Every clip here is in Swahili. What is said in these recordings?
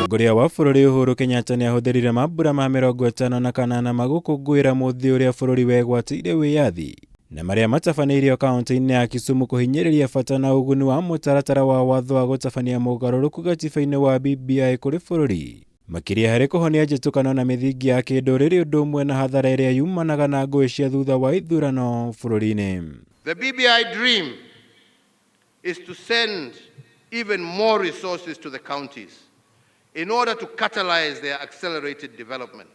Mutongoria wa bururi Uhuru Kenyatta ni ahũthĩrire mambura ma 58 ma gũkũngũĩra mũthĩ ũrĩa bururi wigwatire wiyathi na marĩa matabanirio kaunti-ini ya Kisumu kũhinyĩrĩria bata na ũguni wa mũtaratara wa watho wa gũtabania mũgarũrũku gatiba-inĩ wa BBI kũrĩ bururi, makĩria harĩ kũhonia njĩtũkano na mĩthingi ya kĩndũrĩrĩ ũndũ ũmwe na hathara ĩrĩa yumanaga na ngũĩ cia thutha wa ithurano bũrũri-inĩ. The BBI dream is to send even more resources to the counties in order to catalyze their accelerated development.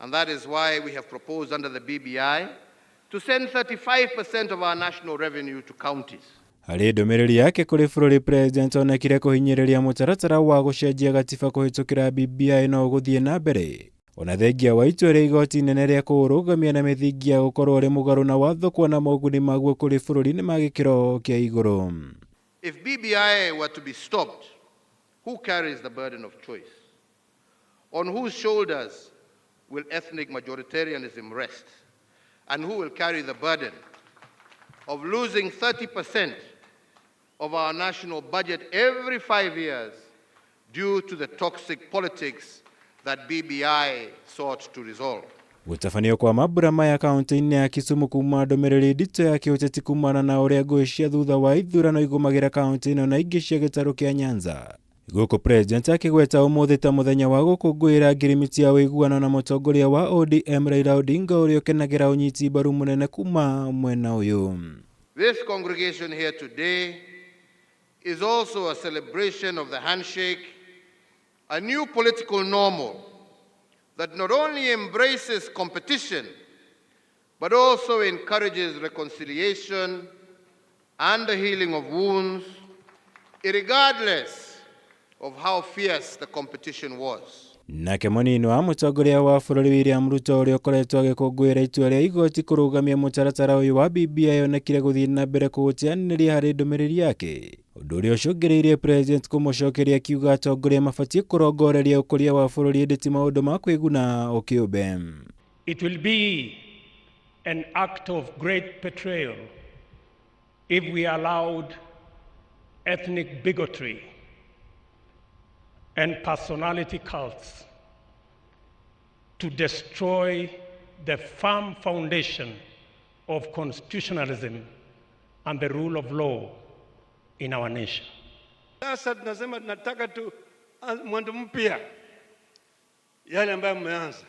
And that is why we have proposed under the BBI to send 35% of our national revenue to counties. Harĩ ndũmĩrĩri yake kũrĩ bũrũri, President onekire kũhinyĩrĩria mũtaratara wa gũcenjia gatiba kũhĩtũkĩra BBI no gũthiĩ na mbere, ona thengia wa itua rĩa igoti inene rĩa kũrũgamia na mĩthingi ya gũkorwo ũrĩ mũgarũ na watho kuona moguni maguo kũrĩ bũrũri nĩ ma gĩkĩro kĩa igũrũ. If BBI were to be stopped, who carries the burden of choice? On whose shoulders will ethnic majoritarianism rest? And who will carry the burden of losing 30% of our national budget every 5 years due to the toxic politics that BBI sought to resolve? Gũtabanio kwa mambura maya kaunti-ini ya Kisumu kuuma ndũmĩrĩri nditũ ya kĩũteti kumana na ũrĩa ngũĩ cia thutha wa ithurano igũmagĩra kaunti ĩno na ingĩ cia gĩtarũ kĩa Nyanza. Gũkũ President akĩgweta ũmũthĩ ta mũthenya wa gũkũngũĩra ngirimiti ya ũiguano na mũtongoria wa ODM Raila Odinga ũrĩa ũkenagĩra ũnyiti mbaru mũnene kuma mwena ũyũ. This congregation here today is also a celebration of the handshake, a new political normal that not only embraces competition, but also encourages reconciliation and the healing of wounds, regardless of how fierce the competition was. Nake mũnini wa mũtongoria wa bũrũri William Ruto ũrĩa ũkoretwo agĩkũngũĩra itua rĩa igoti kũrũgamia mũtaratara ũyũ wa BBI onekire gũthiĩ na mbere kũũteanĩria harĩ ndũmĩrĩri yake, ũndũ ũrĩa ũcũngĩrĩirie President kũmũcokeria akiuga atongoria mabatiĩ kũrongoreria ũkũria wa bũrũri ĩndĩ ti maũndũ ma kwĩguna o kĩũmbe. It will be an act of great betrayal if we allowed ethnic bigotry and personality cults to destroy the firm foundation of constitutionalism and the rule of law in our nation. Sasa tunasema tunataka tu mwanzo mpya yale ambayo mmeanza.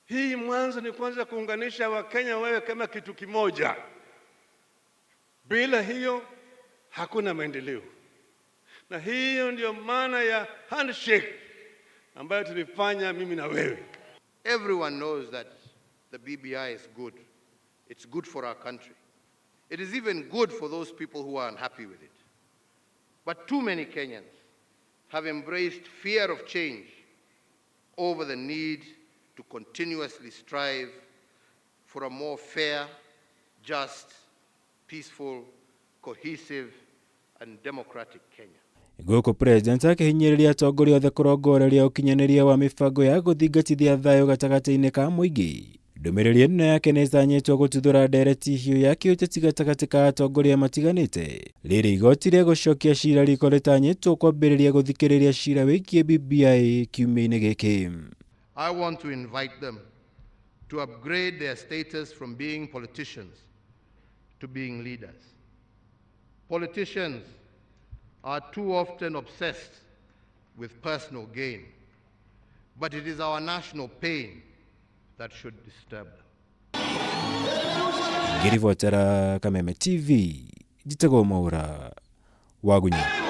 Hii mwanzo ni kwanza kuunganisha Wakenya wewe kama kitu kimoja. Bila hiyo hakuna maendeleo. Na hiyo ndio maana ya handshake ambayo tulifanya mimi na wewe. Everyone knows that the BBI is good. It's good for our country. It is even good for those people who are unhappy with it. But too many Kenyans have embraced fear of change over the need to continuously strive for a more fair, just, peaceful, cohesive, and democratic Kenya. Gũkũ President akĩhinyĩrĩria atongoria othe kũrongoreria ũkinyanĩria wa mĩbango ya gũthingatithia thayũ gatagatĩ-inĩ ka mũingĩ. Ndũmĩrĩri ĩno yake nĩ ĩtanyĩtwo gũtuthũra ndereti hiũ ya kĩũteti gatagatĩ ka atongoria matiganĩte. Rĩrĩ igoti rĩa gũcokia cira riko rĩtanyĩtwo kwambĩrĩria gũthikĩrĩria cira wĩgiĩ BBI kiumia-inĩ gĩkĩ. I want to invite them to upgrade their status from being politicians to being leaders. Politicians are too often obsessed with personal gain, but it is our national pain that should disturb them. Ngiribotera Kameme TV, Jitego Maura, Wagunya.